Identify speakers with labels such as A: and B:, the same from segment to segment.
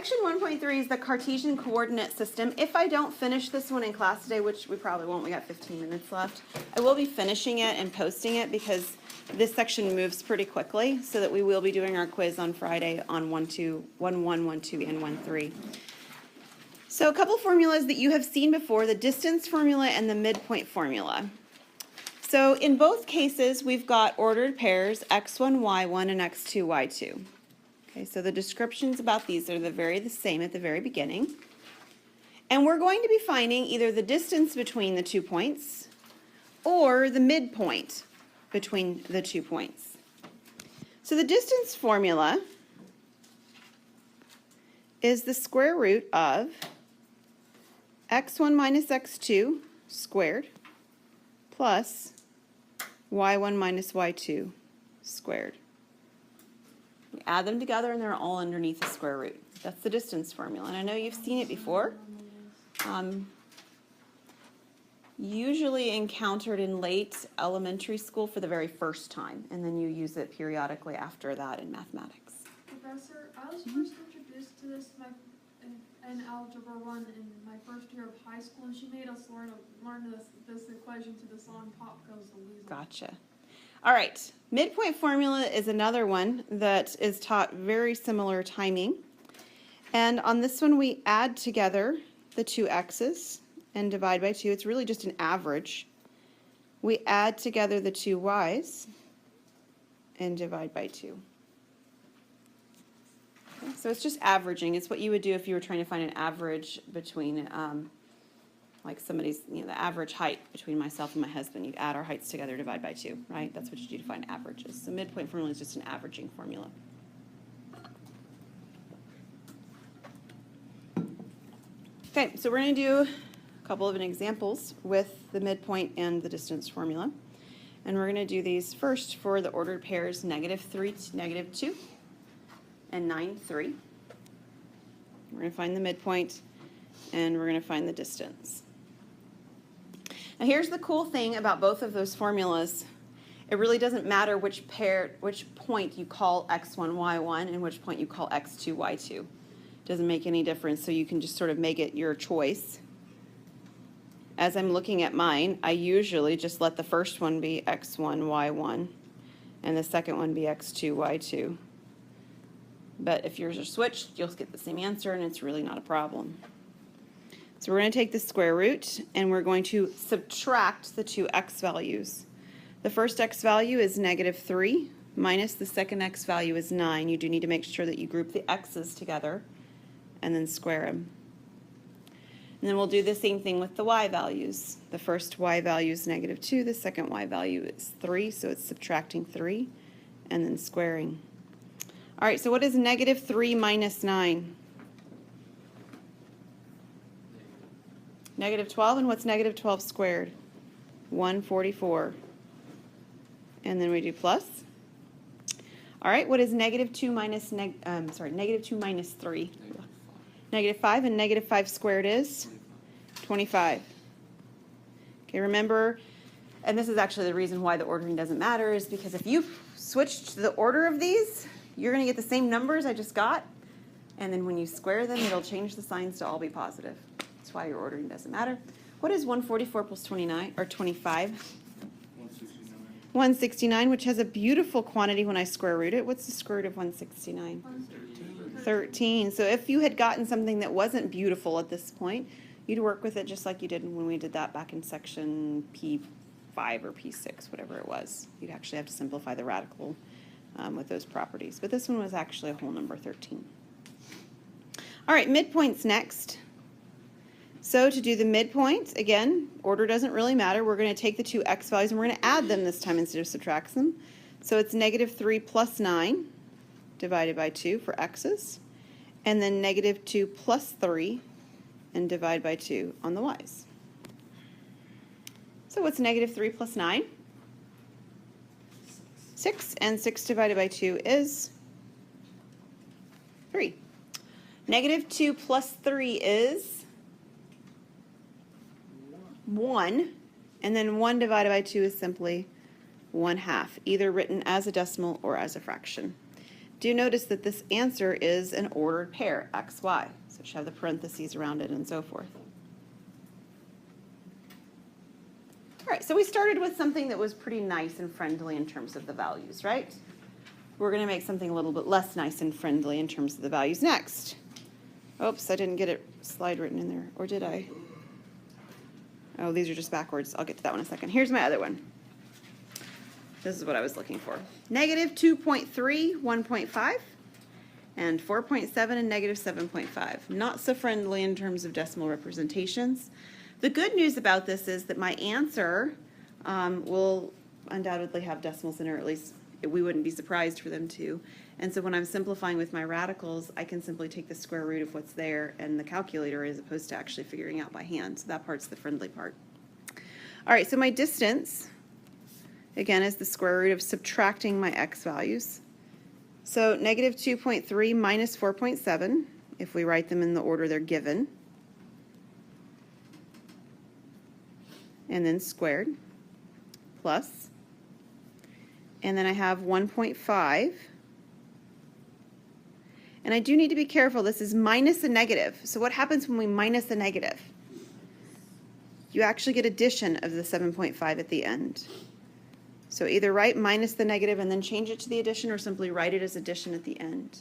A: Section 1.3 is the Cartesian Coordinate System. If I don't finish this one in class today, which we probably won't, we got 15 minutes left, I will be finishing it and posting it because this section moves pretty quickly, so that we will be doing our quiz on Friday on 1.1, 1.2, and 1.3. So a couple formulas that you have seen before, the distance formula and the midpoint formula. So in both cases, we've got ordered pairs, x1, y1, and x2, y2. Okay, so the descriptions about these are the same at the very beginning. And we're going to be finding either the distance between the 2 points or the midpoint between the 2 points. So the distance formula is the square root of x1 minus x2 squared plus y1 minus y2 squared. We add them together and they're all underneath the square root. That's the distance formula. And I know you've seen it before. Usually encountered in late elementary school for the very first time, and then you use it periodically after that in mathematics.
B: Professor, I was first introduced to this in Algebra 1 in my first year of high school, and she made us learn this equation to the song Pop Goes the Weasel.
A: Gotcha. All right, midpoint formula is another one that is taught very similar timing. And on this one, we add together the two x's and divide by 2. It's really just an average. We add together the two y's and divide by 2. Okay, so it's just averaging. It's what you would do if you were trying to find an average between like somebody's, the average height between myself and my husband. You'd add our heights together, divide by 2, right? That's what you do to find averages. So midpoint formula is just an averaging formula. Okay, so we're going to do a couple of examples with the midpoint and the distance formula. And we're going to do these first for the ordered pairs -3 to -2 and 9, 3. We're going to find the midpoint and we're going to find the distance. Now here's the cool thing about both of those formulas. It really doesn't matter which point you call x1, y1 and which point you call x2, y2. It doesn't make any difference, so you can just sort of make it your choice. As I'm looking at mine, I usually just let the first one be x1, y1 and the second one be x2, y2. But if yours are switched, you'll get the same answer and it's really not a problem. So we're going to take the square root and we're going to subtract the two x values. The first x value is -3 minus the second x value is 9. You do need to make sure that you group the x's together and then square them. And then we'll do the same thing with the y values. The first y value is -2, the second y value is 3, so it's subtracting 3 and then squaring. All right, so what is -3 minus 9? -12, and what's -12 squared? 144. And then we do plus. All right, what is -2 minus -2 minus 3? -5, and -5 squared is 25. Okay, remember, and this is actually the reason why the ordering doesn't matter, is because if you switched the order of these, you're going to get the same numbers I just got, and then when you square them, it'll change the signs to all be positive. That's why your ordering doesn't matter. What is 144 plus 29, or 25?
C: 169.
A: 169, which has a beautiful quantity when I square root it. What's the square root of 169? 13. So if you had gotten something that wasn't beautiful at this point, you'd work with it just like you did when we did that back in section P5 or P6, whatever it was. You'd actually have to simplify the radical with those properties. But this one was actually a whole number 13. All right, midpoints next. So to do the midpoint, again, order doesn't really matter. We're going to take the two x values and we're going to add them this time instead of subtract them. So it's -3 plus 9 divided by 2 for x's, and then -2 plus 3 and divide by 2 on the y's. So what's -3 plus 9? 6, and 6 divided by 2 is 3. -2 plus 3 is 1, and then 1 divided by 2 is simply 1/2, either written as a decimal or as a fraction. do notice that this answer is an ordered pair, x, y. So it should have the parentheses around it and so forth. All right, so we started with something that was pretty nice and friendly in terms of the values, right? We're going to make something a little bit less nice and friendly in terms of the values next. Oops, I didn't get a slide written in there, or did I? Oh, these are just backwards. I'll get to that one in a second. Here's my other one. This is what I was looking for. Negative 2.3, 1.5, and 4.7 and negative 7.5. Not so friendly in terms of decimal representations. The good news about this is that my answer will undoubtedly have decimals in it, or at least we wouldn't be surprised for them to. And so when I'm simplifying with my radicals, I can simply take the square root of what's there and the calculator as opposed to actually figuring out by hand. So that part's the friendly part. All right, so my distance, again, is the square root of subtracting my x values. So negative 2.3 minus 4.7, if we write them in the order they're given. And then squared, plus, and then I have 1.5, and I do need to be careful, this is minus a negative. So what happens when we minus a negative? You actually get addition of the 7.5 at the end. So either write minus the negative and then change it to the addition, or simply write it as addition at the end.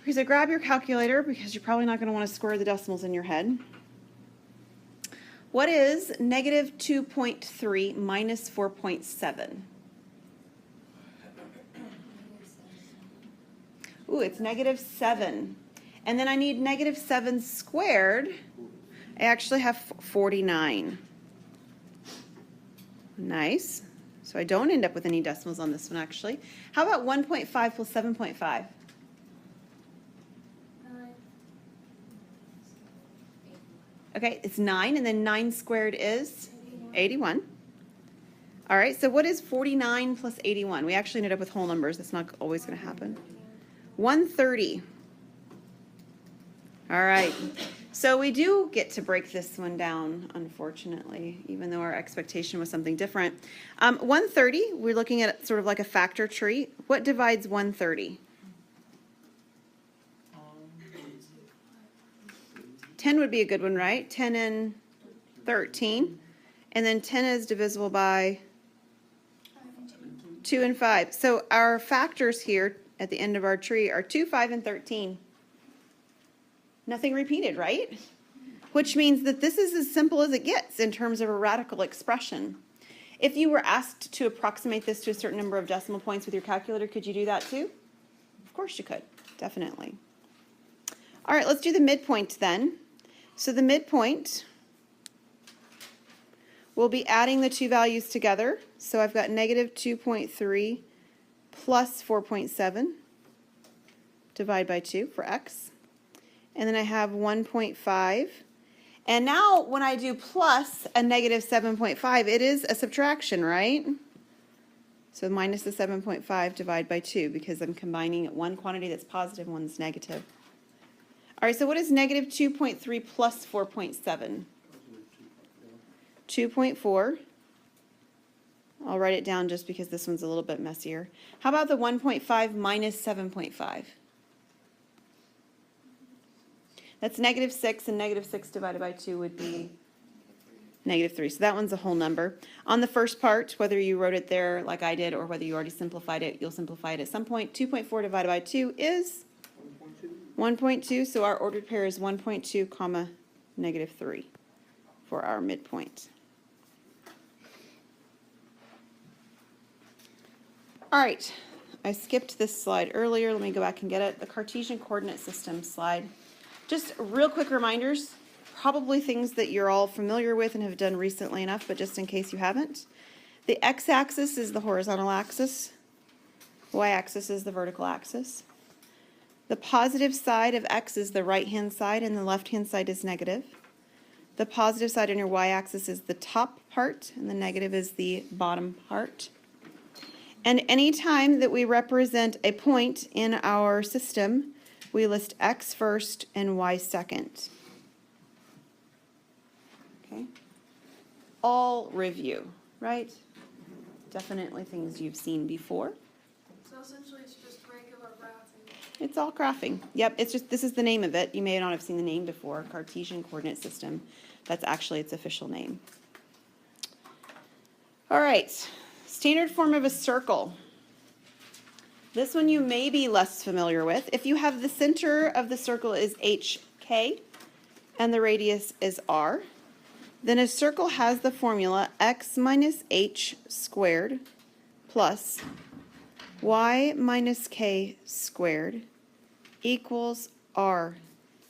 A: Okay, so grab your calculator, because you're probably not going to want to square the decimals in your head. What is negative 2.3 minus 4.7? Ooh, it's negative 7. And then I need negative 7 squared. I actually have 49. Nice. So I don't end up with any decimals on this one, actually. How about 1.5 plus 7.5? Okay, it's 9, and then 9 squared is 81. All right, so what is 49 plus 81? We actually ended up with whole numbers. That's not always going to happen. 130. All right, so we do get to break this one down, unfortunately, even though our expectation was something different. 130, we're looking at sort of like a factor tree. What divides 130? 10 would be a good one, right? 10 and 13. And then 10 is divisible by 2 and 5. So our factors here at the end of our tree are 2, 5, and 13. Nothing repeated, right? Which means that this is as simple as it gets in terms of a radical expression. If you were asked to approximate this to a certain number of decimal points with your calculator, could you do that too? Of course you could, definitely. All right, let's do the midpoint then. So the midpoint, we'll be adding the two values together. So I've got negative 2.3 plus 4.7 divide by 2 for x. And then I have 1.5. And now when I do plus a negative 7.5, it is a subtraction, right? So minus the 7.5 divide by 2, because I'm combining one quantity that's positive and one's negative. All right, so what is negative 2.3 plus 4.7? 2.4. I'll write it down just because this one's a little bit messier. How about the 1.5 minus 7.5? That's negative 6, and negative 6 divided by 2 would be negative 3. So that one's a whole number. On the first part, whether you wrote it there like I did or whether you already simplified it, you'll simplify it at some point. 2.4 divided by 2 is 1.2, so our ordered pair is 1.2 comma negative 3 for our midpoint. All right, I skipped this slide earlier. Let me go back and get it. The Cartesian Coordinate System slide. Just real quick reminders, probably things that you're all familiar with and have done recently enough, but just in case you haven't. The x-axis is the horizontal axis. Y-axis is the vertical axis. The positive side of x is the right-hand side, and the left-hand side is negative. The positive side on your y-axis is the top part, and the negative is the bottom part. And any time that we represent a point in our system, we list x first and y second. Okay? All review, right? Definitely things you've seen before.
B: So essentially it's just regular
A: It's all graphing. Yep, it's just, this is the name of it. You may not have seen the name before, Cartesian Coordinate System. That's actually its official name. All right, standard form of a circle. This one you may be less familiar with. If you have the center of the circle is HK and the radius is R, then a circle has the formula x minus h squared plus y minus k squared equals r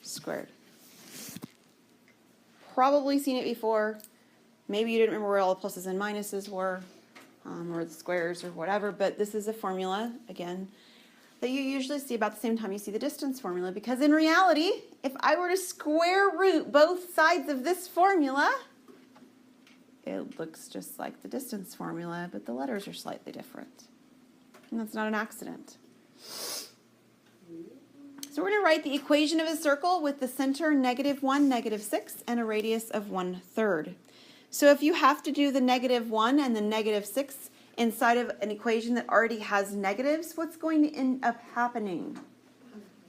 A: squared. Probably seen it before. Maybe you didn't remember where all the pluses and minuses were, or the squares or whatever, but this is a formula, again, that you usually see about the same time you see the distance formula, because in reality, if I were to square root both sides of this formula, it looks just like the distance formula, but the letters are slightly different. And that's not an accident. So we're going to write the equation of a circle with the center -1, -6, and a radius of 1/3. So if you have to do the -1 and the -6 inside of an equation that already has negatives, what's going to end up happening?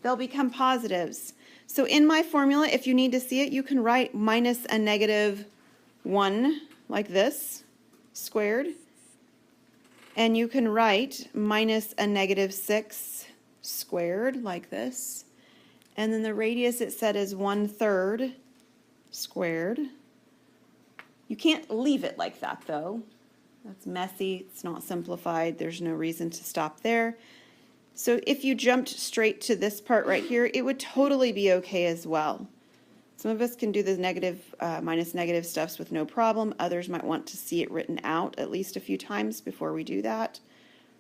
A: They'll become positives. So in my formula, if you need to see it, you can write minus a -1 like this, squared. And you can write minus a -6 squared like this. And then the radius it said is 1/3 squared. You can't leave it like that though. That's messy, it's not simplified, there's no reason to stop there. So if you jumped straight to this part right here, it would totally be okay as well. Some of us can do the negative, minus negative stuffs with no problem. Others might want to see it written out at least a few times before we do that.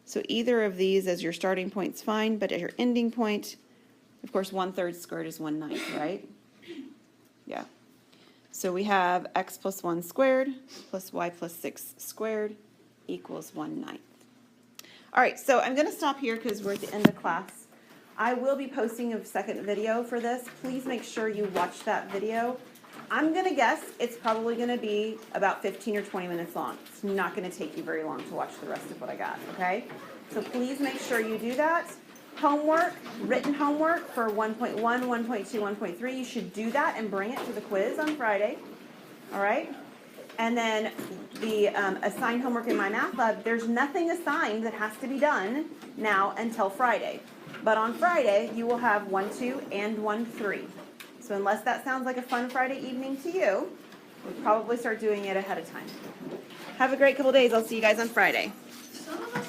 A: So either of these as your starting point's fine, but at your ending point, of course 1/3 squared is 1/9, right? Yeah. So we have x plus 1 squared plus y plus 6 squared equals 1/9. All right, so I'm going to stop here because we're at the end of class. I will be posting a second video for this. Please make sure you watch that video. I'm going to guess it's probably going to be about 15 or 20 minutes long. It's not going to take you very long to watch the rest of what I got, okay? So please make sure you do that. Homework, written homework for 1.1, 1.2, 1.3, you should do that and bring it to the quiz on Friday, all right? And then the assigned homework in my math lab, there's nothing assigned that has to be done now until Friday. But on Friday, you will have 1.2 and 1.3. So unless that sounds like a fun Friday evening to you, we'll probably start doing it ahead of time. Have a great couple days. I'll see you guys on Friday.
B: Some of us